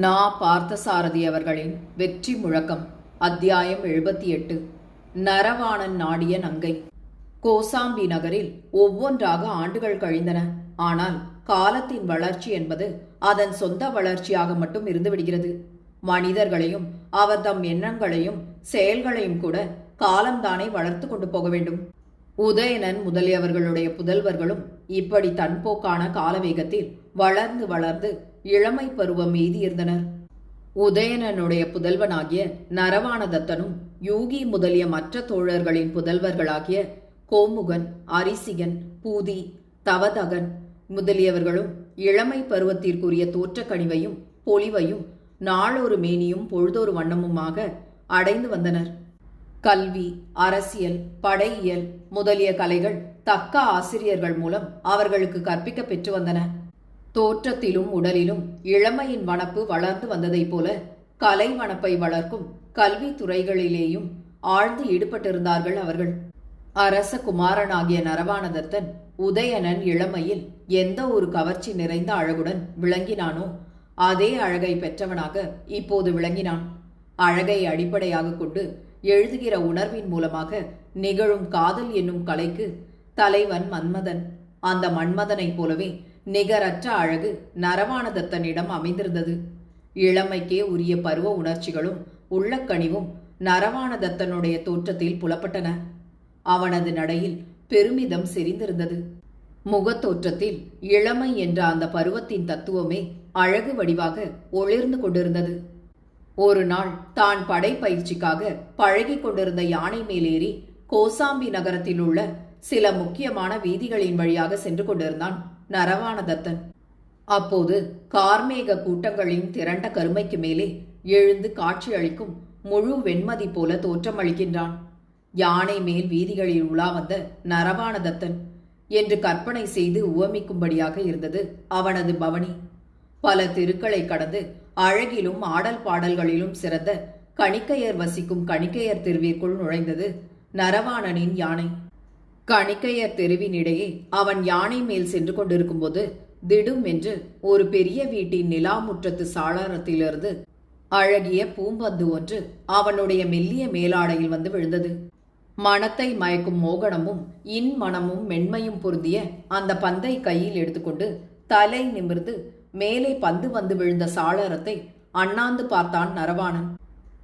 நா. பார்த்தசாரதி அவர்களின் வெற்றி முழக்கம். அத்தியாயம் 78. நரவாணன் நாடிய நங்கை. கோசாம்பி நகரில் ஒவ்வொன்றாக ஆண்டுகள் கழிந்தன. ஆனால் காலத்தின் வளர்ச்சி என்பது அதன் சொந்த வளர்ச்சியாக மட்டும் இருந்துவிடுகிறது. மனிதர்களையும் அவர் தம் எண்ணங்களையும் செயல்களையும் கூட காலம்தானே வளர்த்து கொண்டு போக வேண்டும். உதயணன் முதலியவர்களுடைய புதல்வர்களும் இப்படி தன்போக்கான காலவேகத்தில் வளர்ந்து வளர்ந்து இளமை பருவம் எய்தியிருந்தனர். உதயணனுடைய புதல்வனாகிய நரவாணதத்தனும் யூகி முதலிய மற்ற தோழர்களின் புதல்வர்களாகிய கோமுகன், அரிசிகன், பூதி, தவதகன் முதலியவர்களும் இளமை பருவத்திற்குரிய தோற்றக்கணிவையும் பொலிவையும் நாளொரு மேனியும் பொழுதொரு வண்ணமுமாக அடைந்து வந்தனர். கல்வி, அரசியல், படையியல் முதலிய கலைகள் தக்க ஆசிரியர்கள் மூலம் அவர்களுக்கு கற்பிக்க பெற்று வந்தன. தோற்றத்திலும் உடலிலும் இளமையின் வனப்பு வளர்ந்து வந்ததைப் போல கலை வனப்பை வளர்க்கும் கல்வி துறைகளிலேயும் ஆழ்ந்து ஈடுபட்டிருந்தார்கள் அவர்கள். அரச குமாரனாகிய நரவாணதத்தன் உதயணன் இளமையில் எந்த ஒரு கவர்ச்சி நிறைந்த அழகுடன் விளங்கினானோ அதே அழகை பெற்றவனாக இப்போது விளங்கினான். அழகை அடிப்படையாக கொண்டு எழுதுகிற உணர்வின் மூலமாக நிகழும் காதல் என்னும் கலைக்கு தலைவன் மன்மதன். அந்த மன்மதனைப் போலவே நிகரற்ற அழகு நரவாணதத்தனிடம் அமைந்திருந்தது. இளமைக்கே உரிய பருவ உணர்ச்சிகளும் உள்ளக்கனிவும் நரவாணதத்தனுடைய தோற்றத்தில் புலப்பட்டன. அவனது நடையில் பெருமிதம் செறிந்திருந்தது. முகத்தோற்றத்தில் இளமை என்ற அந்த பருவத்தின் தத்துவமே அழகு வடிவாக ஒளிர்ந்து கொண்டிருந்தது. ஒரு நாள் தான் படைப்பயிற்சிக்காக பழகி கொண்டிருந்த யானை மேலேறி கோசாம்பி நகரத்தில் உள்ள சில முக்கியமான வீதிகளின் வழியாக சென்று கொண்டிருந்தான் நரவாணதத்தன். அப்போது கார்மேக கூட்டங்களின் திரண்ட கருமைக்கு மேலே எழுந்து காட்சியளிக்கும் முழு வெண்மதி போல தோற்றமளிக்கின்றான். யானை மேல் வீதிகளில் உலா வந்த நரவாணதத்தன் என்று கற்பனை செய்து உவமிக்கும்படியாக இருந்தது அவனது பவனி. பல தெருக்களை கடந்து அழகிலும் ஆடல் பாடல்களிலும் சிறந்த கணிக்கையர் வசிக்கும் கணிக்கையர் தெருவிற்குள் நுழைந்தது நரவாணனின் யானை. கணிக்கையர் தெருவினிடையே அவன் யானை மேல் சென்று கொண்டிருக்கும் போது திடும் என்று ஒரு பெரிய வீட்டின் நிலாமுற்றத்து சாளரத்திலிருந்து அழகிய பூம்பந்து ஒன்று அவனுடைய மெல்லிய மேலாடையில் வந்து விழுந்தது. மனத்தை மயக்கும் மோகனமும் இன்மனமும் மென்மையும் பொருந்திய அந்த பந்தை கையில் எடுத்துக்கொண்டு தலை நிமிர்ந்து மேலே பந்து வந்து விழுந்த சாளரத்தை அண்ணாந்து பார்த்தான் நரவாணன்.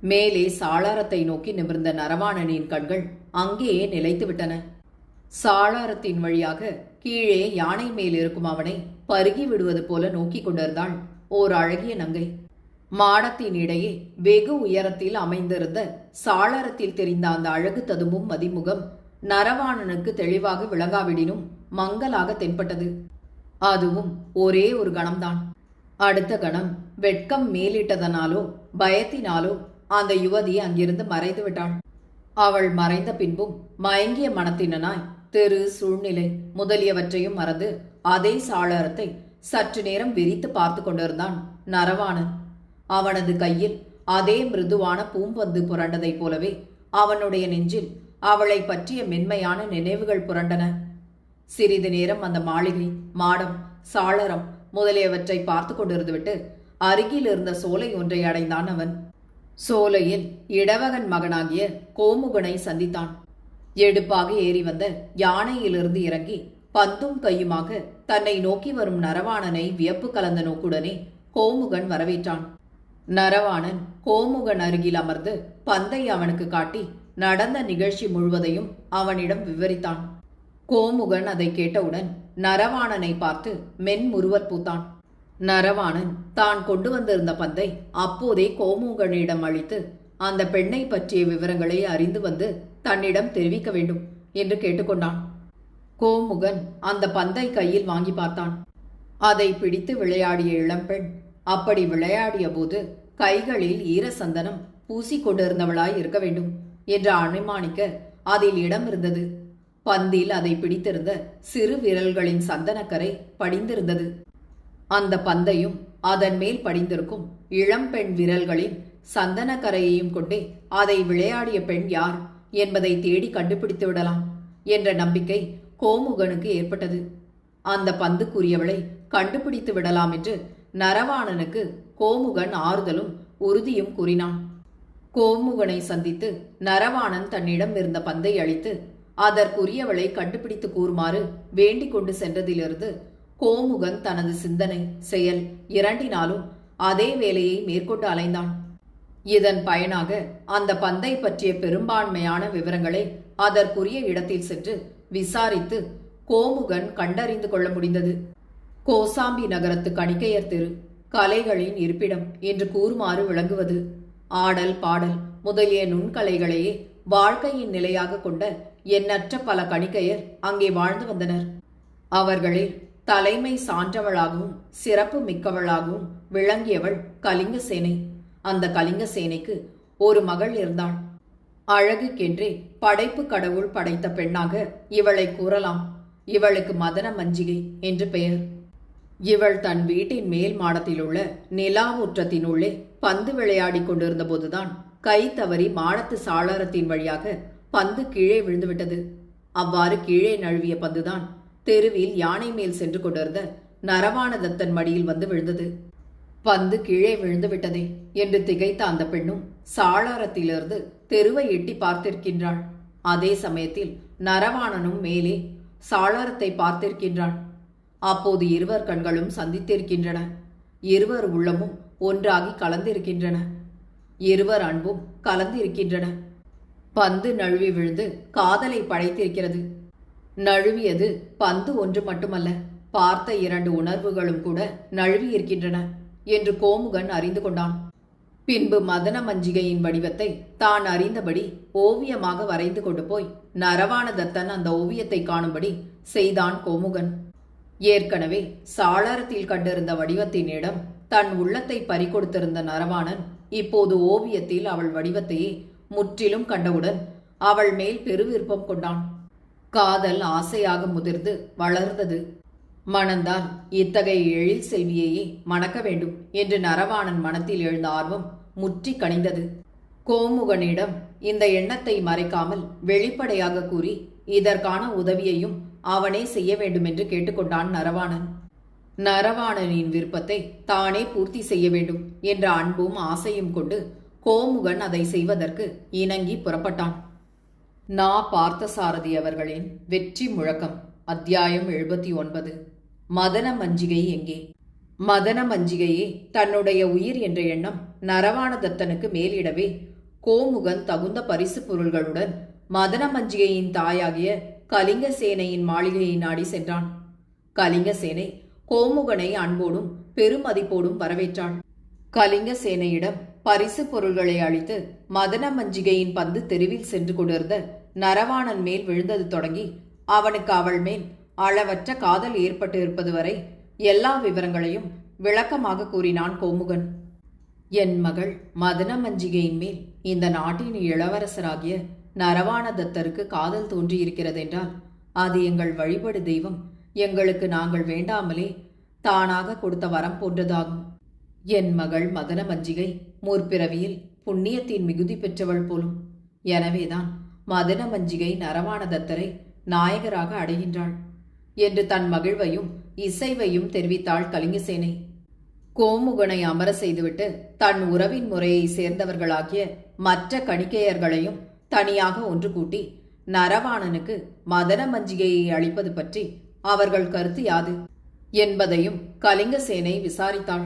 மேலே சாளரத்தை நோக்கி நிமிர்ந்த நரவாணனின் கண்கள் அங்கேயே நிலைத்துவிட்டன. சாளரத்தின் வழியாக கீழே யானை மேல் இருக்கும் அவனை பருகி விடுவது போல நோக்கி கொண்டிருந்தாள் ஓர் அழகிய நங்கை. மாடத்தின் இடையே வெகு உயரத்தில் அமைந்திருந்த சாளரத்தில் தெரிந்த அந்த அழகு ததும்பும் மதிமுகம் நரவாணனுக்கு தெளிவாக விளங்காவிடினும் மங்கலாக தென்பட்டது. அதுவும் ஒரே ஒரு கணம்தான். அடுத்த கணம் வெட்கம் மேலிட்டதனாலோ பயத்தினாலோ அந்த யுவதி அங்கிருந்து மறைந்து விட்டாள். அவள் மறைந்த பின்பும் மயங்கிய மனத்தினாய் தெரு, சூழ்நிலை முதலியவற்றையும் மறந்து அதே சாளரத்தை சற்று நேரம் விரித்து பார்த்து கொண்டிருந்தான் நரவாணன். அவனது கையில் அதே மிருதுவான பூம்பந்து புரண்டதைப் போலவே அவனுடைய நெஞ்சில் அவளை பற்றிய மென்மையான நினைவுகள் புரண்டன. சிறிது நேரம் அந்த மாளிகை, மாடம், சாளரம் முதலியவற்றை பார்த்து கொண்டிருந்துவிட்டு அருகில் இருந்த சோலை ஒன்றை அடைந்தான் அவன். சோலையில் இடவகன் மகனாகிய கோமுகனை சந்தித்தான். எடுப்பாக ஏறி வந்த யானையிலிருந்து இறங்கி பந்தும் கையுமாக தன்னை நோக்கி வரும் நரவாணனை வியப்பு கலந்த நோக்குடனே கோமுகன் வரவேற்றான். நரவாணன் கோமுகன் அருகில் அமர்ந்து பந்தை அவனுக்கு காட்டி நடந்த நிகழ்ச்சி முழுவதையும் அவனிடம் விவரித்தான். கோமுகன் அதை கேட்டவுடன் நரவாணனை பார்த்து மென்முறுவல் பூத்தான். நரவாணன் தான் கொண்டு வந்திருந்த பந்தை அப்போதே கோமுகனிடம் அளித்து அந்த பெண்ணை பற்றிய விவரங்களை அறிந்து வந்து தன்னிடம் தெரிவிக்க வேண்டும் என்று கேட்டுக்கொண்டான். கோமுகன் அந்த பந்தை கையில் வாங்கி பார்த்தான். அதை பிடித்து விளையாடிய இளம்பெண் அப்படி விளையாடிய போது கைகளில் ஈரசந்தனம் பூசிக்கொண்டிருந்தவளாய் இருக்க வேண்டும் என்று அனுமானிக்க அதில் இடம் இருந்தது. பந்தில் அதை பிடித்திருந்த சிறு விரல்களின் சந்தனக்கரை படிந்திருந்தது. அந்த பந்தையும் அதன் மேல் படிந்திருக்கும் இளம்பெண் விரல்களின் சந்தனக்கரையையும் கொண்டே அதை விளையாடிய பெண் யார் என்பதை தேடி கண்டுபிடித்து விடலாம் என்ற நம்பிக்கை கோமுகனுக்கு ஏற்பட்டது. அந்த பந்துக்குரியவளை கண்டுபிடித்து விடலாம் என்று நரவாணனுக்கு கோமுகன் ஆறுதலும் உறுதியும் கூறினான். கோமுகனை சந்தித்து நரவாணன் தன்னிடம் இருந்த பந்தை அளித்து அதற்குரியவளை கண்டுபிடித்து கூறுமாறு வேண்டிக் கொண்டு சென்றதிலிருந்து கோமுகன் தனது சிந்தனை செயல் இரண்டினாலும் அதே வேலையை மேற்கொண்டு அலைந்தான். இதன் பயனாக அந்த பந்தை பற்றிய பெரும்பான்மையான விவரங்களை அதற்குரிய இடத்தில் சென்று விசாரித்து கோமுகன் கண்டறிந்து கொள்ள முடிந்தது. கோசாம்பி நகரத்து கணிகையர் தெரு கலைகளின் இருப்பிடம் என்று கூறுமாறு விளங்குவது. ஆடல் பாடல் முதலிய நுண்கலைகளையே வாழ்க்கையின் நிலையாக கொண்ட எண்ணற்ற பல கணிகையர் அங்கே வாழ்ந்து வந்தனர். அவர்களில் தலைமை சான்றவளாகவும் சிறப்பு மிக்கவளாகவும் விளங்கியவள் கலிங்கசேனை. அந்த கலிங்கசேனைக்கு ஒரு மகள் இருந்தாள். அழகுக்கென்றே படைப்பு கடவுள் படைத்த பெண்ணாக இவளை கூறலாம். இவளுக்கு மதன மஞ்சிகை என்று பெயர். இவள் தன் வீட்டின் மேல் மாடத்திலுள்ள நிலாமுற்றத்தினுள்ளே பந்து விளையாடிக் கொண்டிருந்த போதுதான் கை தவறி மாடத்து சாளரத்தின் வழியாக பந்து கீழே விழுந்துவிட்டது. அவ்வாறு கீழே நழுவிய பந்துதான் தெருவில் யானை மேல் சென்று கொண்டிருந்த நரவாணதத்தன் மடியில் வந்து விழுந்தது. பந்து கீழே விழுந்து விட்டதே என்று திகைத்த அந்த பெண்ணும் சாளரத்திலிருந்து தெருவை எட்டி பார்த்திருக்கின்றாள். அதே சமயத்தில் நரவாணனும் மேலே சாளரத்தை பார்த்திருக்கின்றான். அப்போது இருவர் கண்களும் சந்தித்திருக்கின்றன. இருவர் உள்ளமும் ஒன்றாகி கலந்திருக்கின்றன. இருவர் அன்பும் கலந்திருக்கின்றன. பந்து நழுவி விழுந்து காதலை படைத்திருக்கிறது. நழுவியது பந்து ஒன்று மட்டுமல்ல, பார்த்த இரண்டு உணர்வுகளும் கூட நழுவி இருக்கின்றன என்று கோமுகன் அறிந்து கொண்டான். பின்பு மதன மஞ்சிகையின் வடிவத்தை தான் அறிந்தபடி ஓவியமாக வரைந்து கொண்டு போய் நரவாணதத்தன் அந்த ஓவியத்தை காணும்படி செய்தான் கோமுகன். ஏற்கனவே சாளரத்தில் கண்டிருந்த வடிவத்தினிடம் தன் உள்ளத்தை பறிகொடுத்திருந்த நரவாணன் இப்போது ஓவியத்தில் அவள் வடிவத்தையே முற்றிலும் கண்டவுடன் அவள் மேல் பெருவிருப்பம் கொண்டான். காதல் ஆசையாக முதிர்ந்து வளர்ந்தது. மணந்தால் இத்தகைய எழில் செல்வியையே மணக்க வேண்டும் என்று நரவாணன் மனத்தில் எழுந்த ஆர்வம் முற்றி கனிந்தது. கோமுகனிடம் இந்த எண்ணத்தை மறைக்காமல் வெளிப்படையாக கூறி இதற்கான உதவியையும் அவனே செய்ய வேண்டும் என்று கேட்டுக்கொண்டான் நரவாணன். நரவாணனின் விருப்பத்தை தானே பூர்த்தி செய்ய வேண்டும் என்ற அன்பும் ஆசையும் கொண்டு கோமுகன் அதை செய்வதற்கு இணங்கி புறப்பட்டான். நா. பார்த்தசாரதி அவர்களின் வெற்றி முழக்கம். அத்தியாயம் 79. மதன மஞ்சிகை எங்கே? மதன மஞ்சிகையே தன்னுடைய உயிர் என்ற எண்ணம் நரவாணதத்தனுக்கு மேலிடவே கோமுகன் தகுந்த பரிசு பொருள்களுடன் மதன மஞ்சிகையின் தாயாகிய கலிங்கசேனையின் மாளிகையை நாடி சென்றான். கலிங்கசேனை கோமுகனை அன்போடும் பெருமதிப்போடும் வரவேற்றாள். கலிங்கசேனையிடம் பரிசு பொருள்களை அளித்து மதன மஞ்சிகையின் பந்து தெருவில் சென்று கொண்டிருந்த நரவாணன் மேல் விழுந்தது தொடங்கி அவனுக்கு அவள் மேல் அளவற்ற காதல் ஏற்பட்டு இருப்பது வரை எல்லா விவரங்களையும் விளக்கமாக கூறினான் கோமுகன். என் மகள் மதன மஞ்சிகையின் மேல் இந்த நாட்டின் இளவரசராகிய நரவாணதத்தருக்கு காதல் தோன்றியிருக்கிறதென்றால் அது எங்கள் வழிபடு தெய்வம் எங்களுக்கு நாங்கள் வேண்டாமலே தானாக கொடுத்த வரம் போன்றதாகும். என் மகள் மதன மஞ்சிகை முற்பிறவியில் புண்ணியத்தின் மிகுதி பெற்றவள் போலும். எனவேதான் மதன மஞ்சிகை நரவாணதத்தரை நாயகராக அடைகின்றாள் என்று தன் மகிழ்வையும் இசைவையும் தெரிவித்தாள் கலிங்கசேனை. கோமுகனை அமர செய்துவிட்டு தன் உறவின் முறையை சேர்ந்தவர்களாகிய மற்ற கணிகையர்களையும் தனியாக ஒன்று கூட்டி நரவாணனுக்கு மதன மஞ்சிகையை அளிப்பது பற்றி அவர்கள் கருத்து யாது என்பதையும் கலிங்கசேனை விசாரித்தாள்.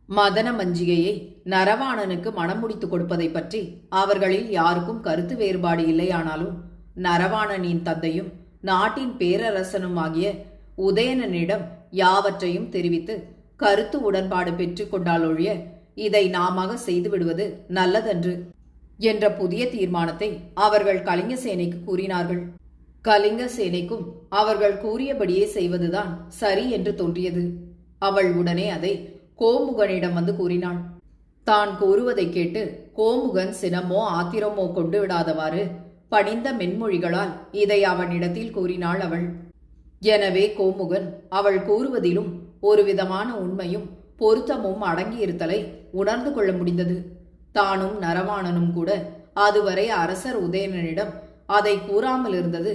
மதன மஞ்சிகையை நரவாணனுக்கு மனம் முடித்து கொடுப்பதை பற்றி அவர்களில் யாருக்கும் கருத்து வேறுபாடு இல்லையானாலும் நரவாணனின் தந்தையும் நாட்டின் பேரரசனுமாகிய உதயணனிடம் யாவற்றையும் தெரிவித்து கருத்து உடன்பாடு பெற்றுக் கொண்டாலொழிய இதை நாமாக செய்துவிடுவது நல்லதன்று என்ற புதிய தீர்மானத்தை அவர்கள் கலிங்கசேனைக்கு கூறினார்கள். கலிங்கசேனைக்கும் அவர்கள் கூறியபடியே செய்வதுதான் சரி என்று தோன்றியது. அவள் உடனே அதை கோமுகனிடம் வந்து கூறினாள். தான் கூறுவதை கேட்டு கோமுகன் சினமோ ஆத்திரமோ கொண்டு விடாதவாறு பணிந்த மென்மொழிகளால் இதை அவனிடத்தில் கூறினாள் அவள். எனவே கோமுகன் அவள் கூறுவதிலும் ஒரு விதமான உண்மையும் பொருத்தமும் அடங்கியிருத்தலை உணர்ந்து கொள்ள முடிந்தது. தானும் நரவாணனும் கூட அதுவரை அரசர் உதயணனிடம் அதை கூறாமல் இருந்தது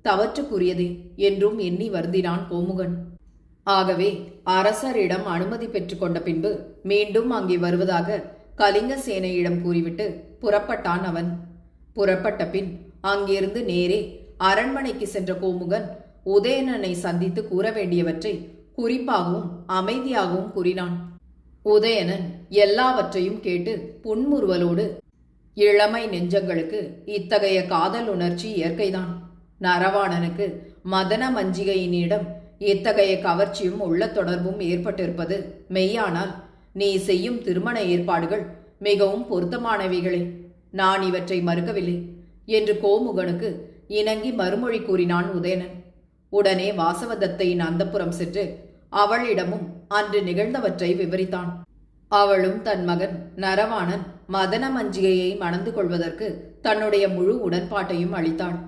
தவற்றுக்குரியதே என்றும் எண்ணி வருந்தினான் கோமுகன். ஆகவே அரசரிடம் அனுமதி பெற்றுக்கொண்ட பின்பு மீண்டும் அங்கே வருவதாக கலிங்க சேனையிடம் கூறிவிட்டு புறப்பட்டான் அவன். புறப்பட்ட பின் அங்கிருந்து நேரே அரண்மனைக்கு சென்ற கோமுகன் உதயணனை சந்தித்து கூற வேண்டியவற்றை குறிப்பாகவும் அமைதியாகவும் கூறினான். உதயணன் எல்லாவற்றையும் கேட்டு புன்முறுவலோடு, இளமை நெஞ்சங்களுக்கு இத்தகைய காதல் உணர்ச்சி இயற்கைதான். நரவாணனுக்கு மதன மஞ்சிகையினிடம் இத்தகைய கவர்ச்சியும் உள்ள தொடர்பும் ஏற்பட்டிருப்பது மெய்யானால் நீ செய்யும் திருமண ஏற்பாடுகள் மிகவும் பொருத்தமானவைகளே. நான் இவற்றை மறுக்கவில்லை என்று கோமுகனுக்கு இணங்கி மறுமொழி கூறினான் உதயணன். உடனே வாசவதத்தையின் அந்தப்புறம் சென்று அவளிடமும் அன்று நிகழ்ந்தவற்றை விவரித்தான். அவளும் தன் மகன் நரவாணன் மதன மஞ்சிகையை மணந்து கொள்வதற்கு தன்னுடைய முழு உடன்பாட்டையும் அளித்தாள்.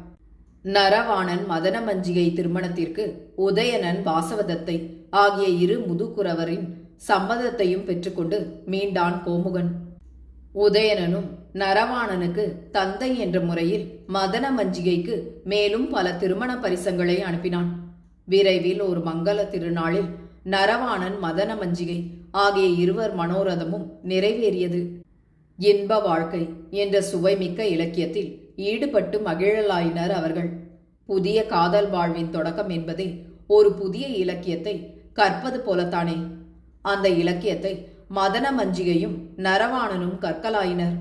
நரவாணன் மதன மஞ்சிகை திருமணத்திற்கு உதயணன் வாசவதத்தை ஆகிய இரு முதுகுறவரின் சம்மதத்தையும் பெற்றுக்கொண்டு மீண்டான் கோமுகன். உதயணனும் நரவாணனுக்கு தந்தை என்ற முறையில் மதன மஞ்சிகைக்கு மேலும் பல திருமண பரிசங்களை அனுப்பினான். விரைவில் ஒரு மங்கள திருநாளில் நரவாணன் மதன மஞ்சிகை ஆகிய இருவர் மனோரதமும் நிறைவேறியது. இன்ப வாழ்க்கை என்ற சுவைமிக்க இலக்கியத்தில் ஈடுபட்டு மகிழலாயினர் அவர்கள். புதிய காதல் வாழ்வின் தொடக்கம் என்பதே ஒரு புதிய இலக்கியத்தை கற்பது போலத்தானே. அந்த இலக்கியத்தை மதன மஞ்சிகையும் நரவாணனும் கற்கலாயினர்.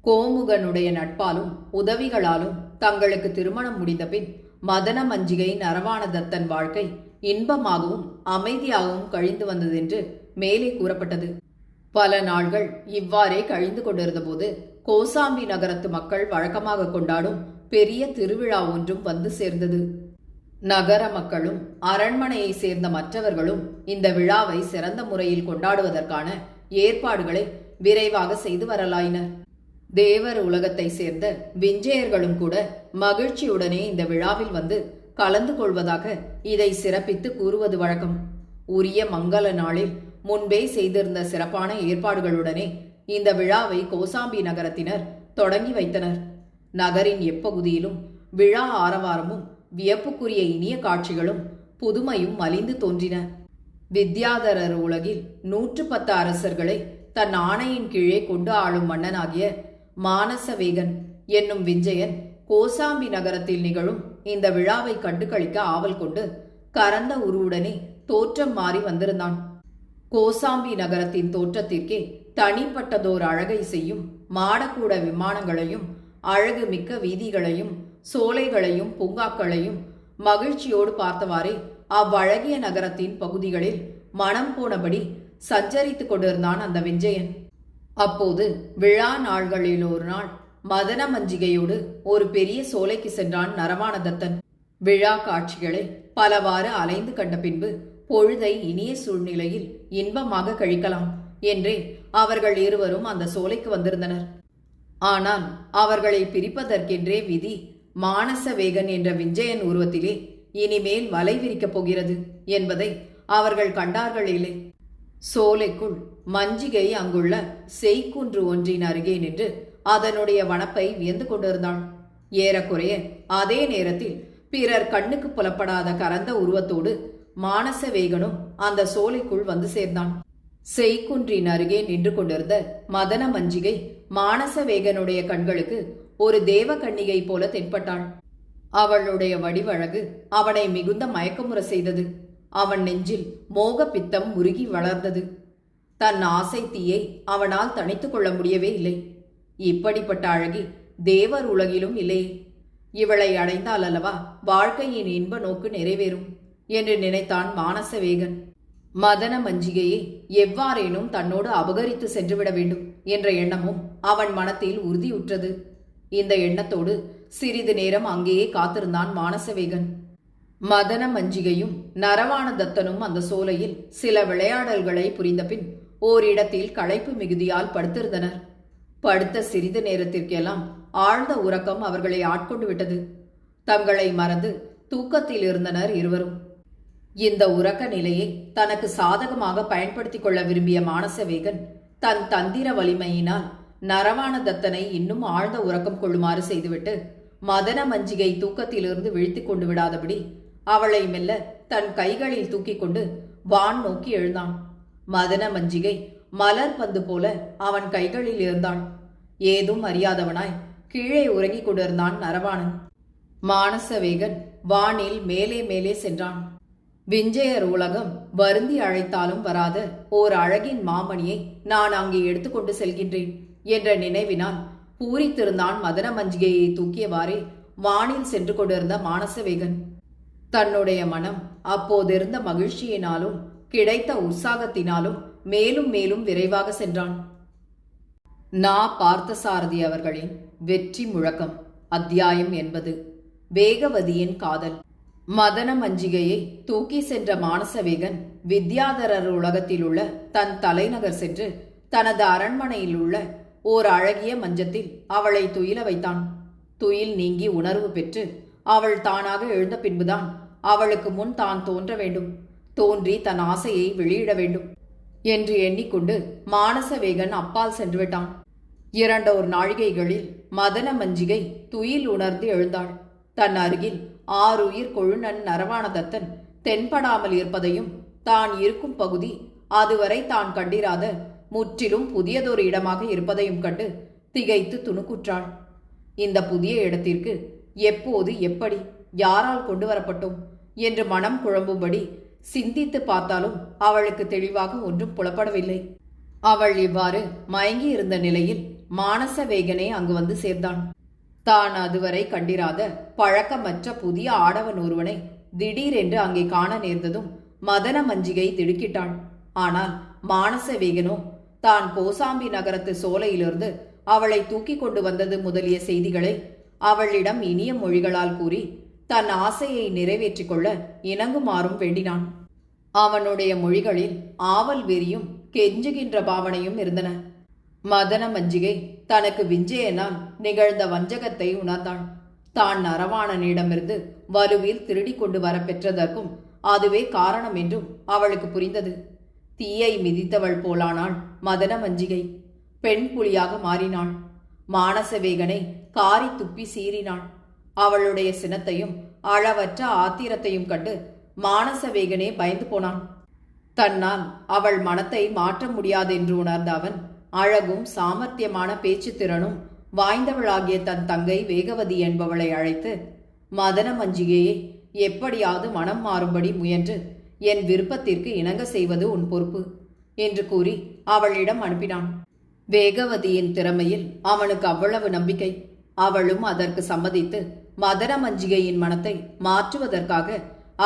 கோமுகனுடைய நட்பாலும் உதவிகளாலும் தங்களுக்கு திருமணம் முடிந்தபின் மதன மஞ்சிகை நரவாணதத்தன் வாழ்க்கை இன்பமாகவும் அமைதியாகவும் கழிந்து வந்ததென்று மேலே கூறப்பட்டது. பல நாள்கள் இவ்வாறே கழிந்து கொண்டிருந்த போது கோசாம்பி நகரத்து மக்கள் வழக்கமாக கொண்டாடும் பெரிய திருவிழா ஒன்றும் வந்து சேர்ந்தது. நகர மக்களும் அரண்மனையை சேர்ந்த மற்றவர்களும் இந்த விழாவை சிறந்த முறையில் கொண்டாடுவதற்கான ஏற்பாடுகளை விரைவாக செய்து வரலாயினர். தேவர் உலகத்தை சேர்ந்த விஞ்சையர்களும் கூட மகிழ்ச்சியுடனே இந்த விழாவில் வந்து கலந்து கொள்வதாக இதை சிறப்பித்து கூறுவது வழக்கம். உரிய மங்கள நாளில் முன்பே செய்திருந்த சிறப்பான ஏற்பாடுகளுடனே இந்த விழாவை கோசாம்பி நகரத்தினர் தொடங்கி வைத்தனர். நகரின் எப்பகுதியிலும் விழா ஆரவாரமும் வியப்புக்குரிய இனிய காட்சிகளும் புதுமையும் மலிந்து தோன்றின. வித்யாதரர் உலகில் 110 அரசர்களை தன் ஆணையின் கீழே கொண்டு ஆளும் மன்னனாகிய மானசவேகன் என்னும் விஞ்சயன் கோசாம்பி நகரத்தில் நிகழும் இந்த விழாவை கண்டு கழிக்க ஆவல் கொண்டு கரந்த உருவுடனே தோற்றம் மாறி வந்திருந்தான். கோசாம்பி நகரத்தின் தோற்றத்திற்கே தனிப்பட்டதோர் அழகை செய்யும் மாடக்கூட விமானங்களையும் அழகு மிக்க வீதிகளையும் சோலைகளையும் பூங்காக்களையும் மகிழ்ச்சியோடு பார்த்தவாறே அவ்வழகிய நகரத்தின் பகுதிகளில் மனம் போனபடி சஞ்சரித்துக் கொண்டிருந்தான் அந்த விஞ்சயன். அப்போது விழா நாள்களில் ஒரு நாள் மதன மஞ்சிகையோடு ஒரு பெரிய சோலைக்கு சென்றான் நரவாணதத்தன். விழா காட்சிகளை பலவாறு அலைந்து கண்ட பின்பு பொழுதை இனிய சூழ்நிலையில் இன்பமாக கழிக்கலாம் என்றே அவர்கள் இருவரும் அந்த சோலைக்கு வந்திருந்தனர். ஆனால் அவர்களை பிரிப்பதற்கென்றே விதி மானசவேகன் என்ற விஞ்சயன் உருவத்திலே இனிமேல் வலை விரிக்கப் போகிறது என்பதை அவர்கள் கண்டார்கள் இல்லை. சோலைக்குள் மஞ்சிகை அங்குள்ள செய்குன்று ஒன்றின் அருகே நின்று அதனுடைய வனப்பை வியந்து கொண்டிருந்தாள். ஏறக்குறைய அதே நேரத்தில் பிறர் கண்ணுக்கு புலப்படாத கரந்த உருவத்தோடு மானசவேகனும் அந்த சோலைக்குள் வந்து சேர்ந்தான். செய்குன்றின் அருகே நின்று கொண்டிருந்த மதன மஞ்சிகை மானசவேகனுடைய கண்களுக்கு ஒரு தேவ கன்னிகை போல தென்பட்டாள். அவளுடைய வடிவழகு அவனை மிகுந்த மயக்கமுற செய்தது. அவன் நெஞ்சில் மோக பித்தம் முருகி வளர்ந்தது. தன் ஆசை தீயை அவனால் தணித்துக் கொள்ள முடியவே இல்லை. இப்படிப்பட்ட அழகி தேவர் உலகிலும் இல்லையே. இவளை அடைந்தால் அல்லவா வாழ்க்கையின் இன்ப நோக்கு நிறைவேறும் என்று நினைத்தான் மானசவேகன். மதன மஞ்சிகையை எவ்வாறேனும் தன்னோடு அபகரித்து சென்றுவிட வேண்டும் என்ற எண்ணமும் அவன் மனத்தில் உறுதியுற்றது. இந்த எண்ணத்தோடு சிறிது நேரம் அங்கேயே காத்திருந்தான் மானசவேகன். மதன மஞ்சிகையும் நரவாணதத்தனும் அந்த சோலையில் சில விளையாடல்களை புரிந்த பின் ஓரிடத்தில் களைப்பு மிகுதியால் படுத்திருந்தனர். படுத்த சிறிது நேரத்திற்கெல்லாம் ஆழ்ந்த உறக்கம் அவர்களை ஆட்கொண்டு விட்டது. தங்களை மறந்து தூக்கத்தில் இருந்தனர் இருவரும். இந்த உறக்க நிலையை தனக்கு சாதகமாக பயன்படுத்திக் கொள்ள விரும்பிய மானசவேகன் தன் தந்திர வலிமையினால் நரவாணதத்தனை இன்னும் ஆழ்ந்த உறக்கம் கொள்ளுமாறு செய்துவிட்டு மதன மஞ்சிகை தூக்கத்திலிருந்து விழித்துக் கொண்டு விடாதபடி அவளை மெல்ல தன் கைகளில் தூக்கிக் கொண்டு வான் நோக்கி எழுந்தான். மதன மஞ்சிகை மலர் பந்து போல அவன் கைகளில் இருந்தாள். ஏதும் அறியாதவனாய் கீழே உறங்கிக் கொண்டிருந்தான் நரவாணன். மானசவேகன் வானில் மேலே மேலே சென்றான். விஞ்சையர் உலகம் வருந்தி அழைத்தாலும் வராத ஓர் அழகின் மாமணியை நான் அங்கே எடுத்துக்கொண்டு செல்கின்றேன் என்ற நினைவினால் பூரித்திருந்தான் மதன மஞ்சிகையை தூக்கியவாறே வானில் சென்று கொண்டிருந்த மானசவேகன். தன்னுடைய மனம் அப்போதிருந்த மகிழ்ச்சியினாலும் கிடைத்த உற்சாகத்தினாலும் மேலும் மேலும் விரைவாக சென்றான். நா. பார்த்தசாரதி அவர்களின் வெற்றி முழக்கம். அத்தியாயம் 80. வேகவதியின் காதல். மதன மஞ்சிகையை தூக்கி சென்ற மானசவேகன் வித்யாதரர் உலகத்தில் உள்ள தன் தலைநகர் சென்று தனது அரண்மனையில் உள்ள ஓர் அழகிய மஞ்சத்தில் அவளை துயில வைத்தான். துயில் நீங்கி உணர்வு பெற்று அவள் தானாக எழுந்த பின்புதான் அவளுக்கு முன் தான் தோன்ற வேண்டும், தோன்றி தன் ஆசையை வெளியிட வேண்டும் என்று எண்ணிக்கொண்டு மானசவேகன் அப்பால் சென்றுவிட்டான். 2 நாழிகைகளில் மதன மஞ்சிகை துயில் உணர்ந்து எழுந்தாள். தன் அருகில் 6 உயிர் கொழுநன் நரவாணதத்தன் தென்படாமல் இருப்பதையும் தான் இருக்கும் பகுதி அதுவரை தான் கண்டிராத முற்றிலும் புதியதொரு இடமாக இருப்பதையும் கண்டு திகைத்து துணுக்குற்றாள். இந்த புதிய இடத்திற்கு எப்போது, எப்படி, யாரால் கொண்டு வரப்பட்டோம் என்று மனம் குழம்பும்படி சிந்தித்து பார்த்தாலும் அவளுக்கு தெளிவாக ஒன்றும் புலப்படவில்லை. அவள் இவ்வாறு மயங்கி இருந்த நிலையில் மானசவேகனே அங்கு வந்து சேர்ந்தான். தான் அதுவரை கண்டிராத பழக்கமற்ற புதிய ஆடவன் ஒருவனை திடீரென்று அங்கே காண நேர்ந்ததும் மதன மஞ்சிகை திடுக்கிட்டாள். ஆனால் மானசவேகனோ தான் கோசாம்பி நகரத்து சோலையிலிருந்து அவளை தூக்கி கொண்டு வந்தது முதலிய செய்திகளை அவளிடம் இனிய மொழிகளால் கூறி தன் ஆசையை நிறைவேற்றிக் கொள்ள இணங்குமாறும் வேண்டினான். அவனுடைய மொழிகளில் ஆவல் வெறியும் கெஞ்சுகின்ற பாவனையும் இருந்தன. மதன மஞ்சிகை தனக்கு விஞ்சையனால் நிகழ்ந்த வஞ்சகத்தை உணர்ந்தாள். தான் நரவாணனிடமிருந்து வலுவில் திருடி கொண்டு வர பெற்றதற்கும் அதுவே காரணம் என்றும் அவளுக்கு புரிந்தது. தீயை மிதித்தவள் போலானாள் மதன மஞ்சிகை. பெண் புலியாக மாறினாள். மானசவேகனை காரி துப்பி சீறினாள். அவளுடைய சினத்தையும் அளவற்ற ஆத்திரத்தையும் கண்டு மானசவேகனே பயந்து போனான். தன்னால் அவள் மனத்தை மாற்ற முடியாதென்று உணர்ந்த அவன் அழகும் சாமர்த்தியமான பேச்சு திறனும் வாய்ந்தவளாகிய தன் தங்கை வேகவதி என்பவளை அழைத்து, மதன மஞ்சிகையை எப்படியாவது மனம் மாறும்படி முயன்று என் விருப்பத்திற்கு இணங்க செய்வது உன் பொறுப்பு என்று கூறி அவளிடம் அனுப்பினான். வேகவதியின் திறமையில் அவனுக்கு அவ்வளவு நம்பிக்கை. அவளும் அதற்கு சம்மதித்து மதன மஞ்சிகையின் மனத்தை மாற்றுவதற்காக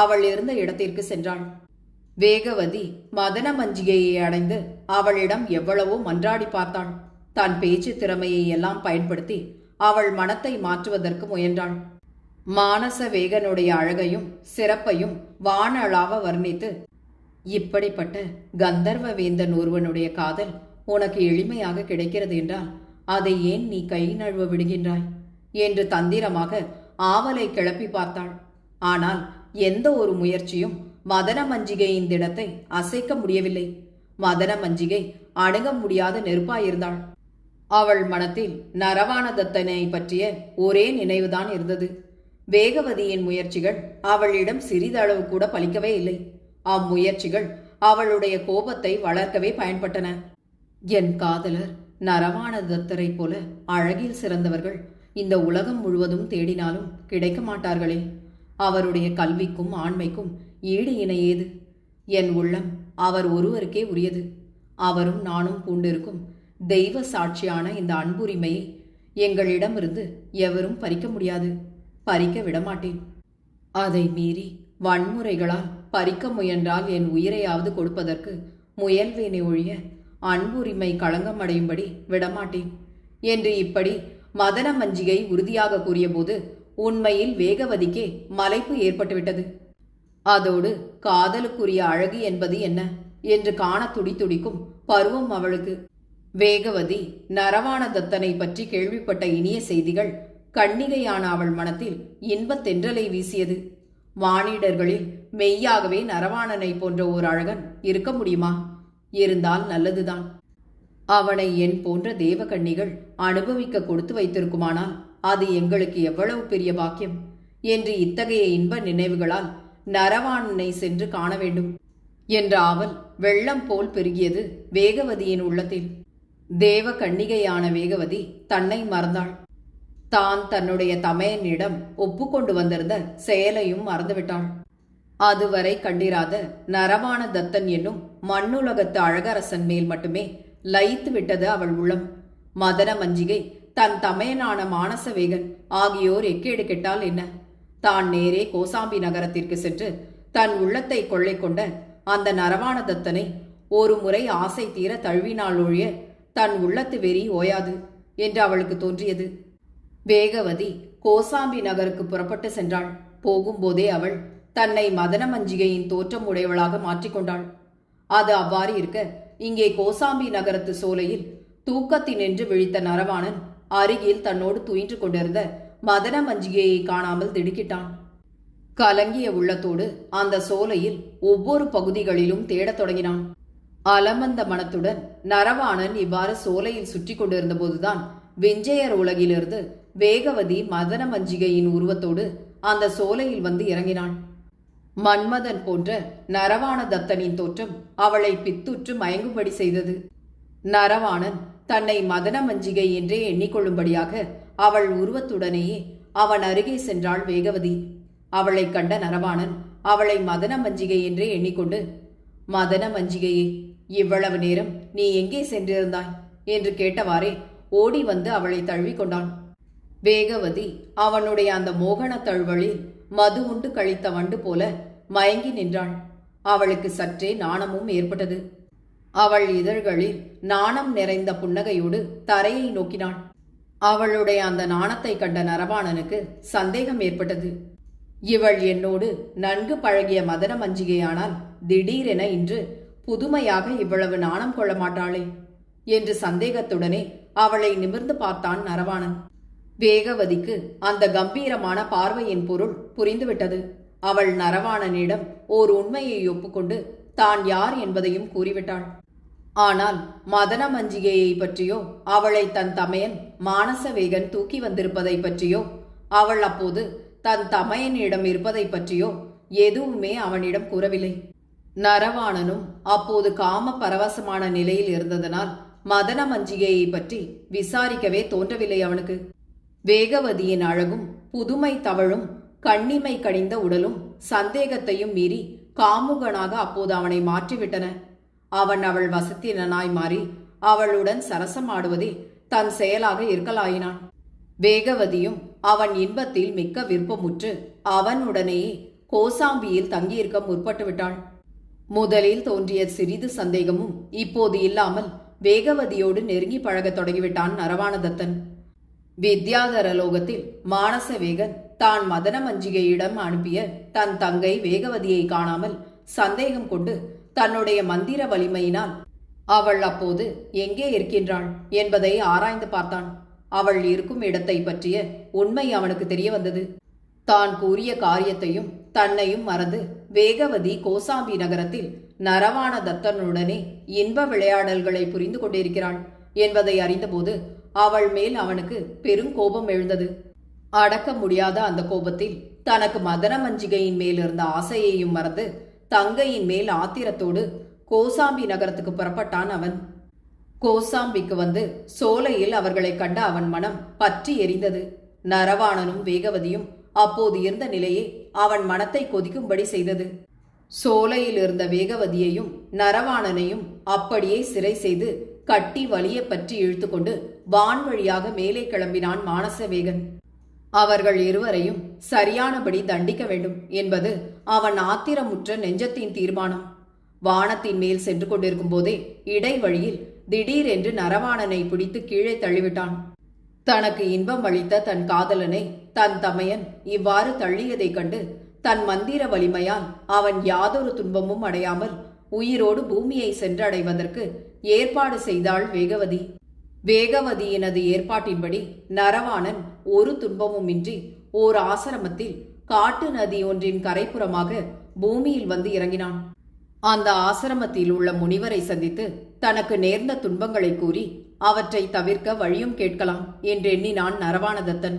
அவள் இருந்த இடத்திற்கு சென்றாள். வேகவதி மதன மஞ்சிகையை அடைந்து அவளிடம் எவ்வளவோ மன்றாடி பார்த்தாள். தன் பேச்சு திறமையை எல்லாம் பயன்படுத்தி அவள் மனத்தை மாற்றுவதற்கு முயன்றாள். மானசவேகனுடைய அழகையும் சிறப்பையும் வானளாவ வர்ணித்து, இப்படிப்பட்ட கந்தர்வ வேந்தன் ஒருவனுடைய காதல் உனக்கு எளிமையாக கிடைக்கிறது என்றால் அதை ஏன் நீ கை நழுவ விடுகின்றாய் என்று தந்திரமாக ஆவலை கிளப்பி பார்த்தாள். ஆனால் எந்த ஒரு முயற்சியும் மதன மஞ்சிகையின் திடத்தை அசைக்க முடியவில்லை. மதன மஞ்சிகை அணுக முடியாத நெருப்பாயிருந்தாள். அவள் மனத்தில் நரவாணதத்தனை பற்றிய ஒரே நினைவுதான் இருந்தது. வேகவதியின் முயற்சிகள் அவளிடம் சிறிதளவு கூட பலிக்கவே இல்லை. அம்முயற்சிகள் அவளுடைய கோபத்தை வளர்க்கவே பயன்பட்டன. என் காதலர் நரவாணதத்தரை போல அழகில் சிறந்தவர்கள் இந்த உலகம் முழுவதும் தேடினாலும் கிடைக்க மாட்டார்களே. அவருடைய கல்விக்கும் ஆண்மைக்கும் ஈடு இணை ஏது? என் உள்ளம் அவர் ஒருவருக்கே உரியது. அவரும் நானும் பூண்டிருக்கும் தெய்வ சாட்சியான இந்த அன்புரிமையை எங்களிடமிருந்து எவரும் பறிக்க முடியாது. பறிக்க விடமாட்டேன். அதை மீறி வன்முறைகளால் பறிக்க முயன்றால் என் உயிரையாவது கொடுப்பதற்கு முயல்வேனை ஒழிய அன்புரிமை களங்கமடையும்படி விடமாட்டேன் என்று இப்படி மதன மஞ்சிகை உறுதியாக கூறியபோது உண்மையில் வேகவதிக்கே மலைப்பு ஏற்பட்டுவிட்டது. அதோடு காதலுக்குரிய அழகு என்பது என்ன என்று காண துடித்துடிக்கும் பருவம் அவளுக்கு. வேகவதி நரவாணதத்தனை பற்றி கேள்விப்பட்ட இனிய செய்திகள் கன்னிகையான அவள் மனத்தில் இன்பத் தென்றலை வீசியது. வானிடர்களில் மெய்யாகவே நரவாணனை போன்ற ஓர் அழகன் இருக்க முடியுமா? இருந்தால் நல்லதுதான். அவனை என் போன்ற தேவகன்னிகள் அனுபவிக்க கொடுத்து வைத்திருக்குமானால் அது எங்களுக்கு எவ்வளவு பெரிய பாக்கியம் என்று இத்தகைய இன்ப நினைவுகளால் நரவாணனை சென்று காண வேண்டும் என்ற ஆவல் வெள்ளம் போல் பெருகியது வேகவதியின் உள்ளத்தில். தேவ கன்னிகையான வேகவதி தன்னை மறந்தாள். தான் தன்னுடைய தமையனிடம் ஒப்புக்கொண்டு வந்திருந்த செயலையும் மறந்துவிட்டாள். அதுவரை கண்டிராத நரவாண தத்தன் என்னும் மண்ணுலகத்து அழகரசன் மேல் மட்டுமே லயித்து விட்டது அவள் உள்ளம். மதன மஞ்சிகை, தன் தமையனான மானசவேகன் ஆகியோர் எக்கேடு கெட்டால் என்ன? தான் நேரே கோசாம்பி நகரத்திற்கு சென்று தன் உள்ளத்தை கொள்ளை கொண்ட அந்த நரவாண தத்தனை ஒரு முறை ஆசை தீர தழுவினாள் ஒழிய தன் உள்ளத்து வெறி ஓயாது என்று அவளுக்கு தோன்றியது. வேகவதி கோசாம்பி நகருக்கு புறப்பட்டு சென்றாள். போகும்போதே அவள் தன்னை மதன மஞ்சிகையின் தோற்றம் உடையவளாக மாற்றிக்கொண்டாள். அது அவ்வாறு இருக்க, இங்கே கோசாம்பி நகரத்து சோலையில் தூக்கத்தினின்று விழித்த நரவாணன் அருகில் தன்னோடு துயின்று கொண்டிருந்த மதன மஞ்சிகையை காணாமல் திடுக்கிட்டான். கலங்கிய உள்ளத்தோடு அந்த சோலையில் ஒவ்வொரு பகுதிகளிலும் தேடத் தொடங்கினான். அலமந்த மனத்துடன் நரவாணன் இவ்வாறு சோலையில் சுற்றி கொண்டிருந்த போதுதான் விஞ்சையர் உலகிலிருந்து வேகவதி மதன மஞ்சிகையின் உருவத்தோடு அந்த சோலையில் வந்து இறங்கினான். மன்மதன் போன்ற நரவாண தத்தனின் தோற்றம் அவளை பித்துற்று மயங்கும்படி செய்தது. நரவாணன் தன்னை மதன மஞ்சிகை என்றே எண்ணிக்கொள்ளும்படியாக அவள் உருவத்துடனேயே அவன் அருகே சென்றாள் வேகவதி. அவளை கண்ட நரவாணன் அவளை மதன மஞ்சிகை என்றே எண்ணிக்கொண்டு, மதன மஞ்சிகையே, இவ்வளவு நேரம் நீ எங்கே சென்றிருந்தாய் என்று கேட்டவாறே ஓடி வந்து அவளை தழுவிக்கொண்டான். வேகவதி அவனுடைய அந்த மோகன தழுவலில் மது உண்டு கழித்த வண்டு போல மயங்கி நின்றாள். அவளுக்கு சற்றே நாணமும் ஏற்பட்டது. அவள் இதழ்களில் நாணம் நிறைந்த புன்னகையோடு தரையை நோக்கினாள். அவளுடைய அந்த நாணத்தை கண்ட நரவாணனுக்கு சந்தேகம் ஏற்பட்டது. இவள் என்னோடு நன்கு பழகிய மதன மஞ்சிகையானால் திடீரென இன்று புதுமையாக இவ்வளவு நாணம் கொள்ள மாட்டாளே என்று சந்தேகத்துடனே அவளை நிமிர்ந்து பார்த்தான் நரவாணன். வேகவதிக்கு அந்த கம்பீரமான பார்வையின் பொருள் புரிந்துவிட்டது. அவள் நரவாணனிடம் ஓர் உண்மையை ஒப்புக்கொண்டு தான் யார் என்பதையும் கூறிவிட்டாள். ஆனால் மதன மஞ்சிகையை பற்றியோ அவளை தன் தமையன் மானசவேகன் தூக்கி வந்திருப்பதை பற்றியோ அவள் அப்போது தன் தமையனிடம் இருப்பதை பற்றியோ எதுவுமே அவனிடம் கூறவில்லை. நரவாணனும் அப்போது காம பரவசமான நிலையில் இருந்ததனால் மதன மஞ்சிகையை பற்றி விசாரிக்கவே தோன்றவில்லை அவனுக்கு. வேகவதியின் அழகும் புதுமை தவழும் கண்ணிமை கணிந்த உடலும் சந்தேகத்தையும் மீறி காமுகனாக அப்போது அவனை மாற்றிவிட்டன. அவன் அவள் வசத்தினனாய் மாறி அவளுடன் சரசமாடுவதே தன் செயலாக இருக்கலாயினான். வேகவதியும் அவன் இன்பத்தில் மிக்க விருப்பமுற்று அவனுடனேயே கோசாம்பியில் தங்கியிருக்க முற்பட்டு விட்டாள். முதலில் தோன்றிய சிறிது சந்தேகமும் இப்போது இல்லாமல் வேகவதியோடு நெருங்கி பழகத் தொடங்கிவிட்டான் நரவாணதத்தன். வித்யாதர லோகத்தில் மானசவேகன் தான் மதன மஞ்சிகையிடம் அனுப்பிய தன் தங்கை வேகவதியை காணாமல் சந்தேகம் கொண்டு தன்னுடைய மந்திர வலிமையினால் அவள் அப்போது எங்கே இருக்கின்றாள் என்பதை ஆராய்ந்து பார்த்தான். அவள் இருக்கும் இடத்தை பற்றிய உண்மை அவனுக்கு தெரிய வந்தது. தான் கூறிய காரியத்தையும் தன்னையும் மறந்து வேகவதி கோசாம்பி நகரத்தில் நரவாண தத்தனுடனே இன்ப விளையாடல்களை புரிந்து கொண்டிருக்கிறாள் என்பதை அறிந்தபோது அவள் மேல் அவனுக்கு பெருங்கோபம் எழுந்தது. அடக்க முடியாத அந்த கோபத்தில் தனக்கு மதன மஞ்சிகையின் மேல் இருந்த ஆசையையும் மறந்து தங்கையின் மேல் ஆத்திரத்தோடு கோசாம்பி நகரத்துக்கு புறப்பட்டான் அவன். கோசாம்பிக்கு வந்து சோலையில் அவர்களை கண்ட அவன் மனம் பற்றி எரிந்தது. நரவாணனும் வேகவதியும் அப்போது இருந்த நிலையே அவன் மனத்தை கொதிக்கும்படி செய்தது. சோலையில் இருந்த வேகவதியையும் நரவாணனையும் அப்படியே சிறை செய்து கட்டி வலிய பற்றி இழுத்துக்கொண்டு வான் வழியாக மேலே கிளம்பினான் மானசவேகன். அவர்கள் இருவரையும் சரியானபடி தண்டிக்க வேண்டும் என்பது அவன் ஆத்திரமுற்ற நெஞ்சத்தின் தீர்மானம். வானத்தின் மேல் சென்று கொண்டிருக்கும் போதே இடைவழியில் திடீரென்று நரவாணனை பிடித்து கீழே தள்ளிவிட்டான். தனக்கு இன்பம் அளித்த தன் காதலனை தன் தமையன் இவ்வாறு தள்ளியதைக் கண்டு தன் மந்திர வலிமையால் அவன் யாதொரு துன்பமும் அடையாமல் உயிரோடு பூமியை சென்றடைவதற்கு ஏற்பாடு செய்தாள் வேகவதி. வேகவதியினது ஏற்பாட்டின்படி நரவாணன் ஒரு துன்பமுமின்றி ஓர் ஆசிரமத்தில் காட்டு நதி ஒன்றின் கரைப்புறமாக பூமியில் வந்து இறங்கினான். அந்த ஆசிரமத்தில் உள்ள முனிவரை சந்தித்து தனக்கு நேர்ந்த துன்பங்களை கூறி அவற்றை தவிர்க்க வழியும் கேட்கலாம் என்றெண்ணினான் நரவாணதத்தன்.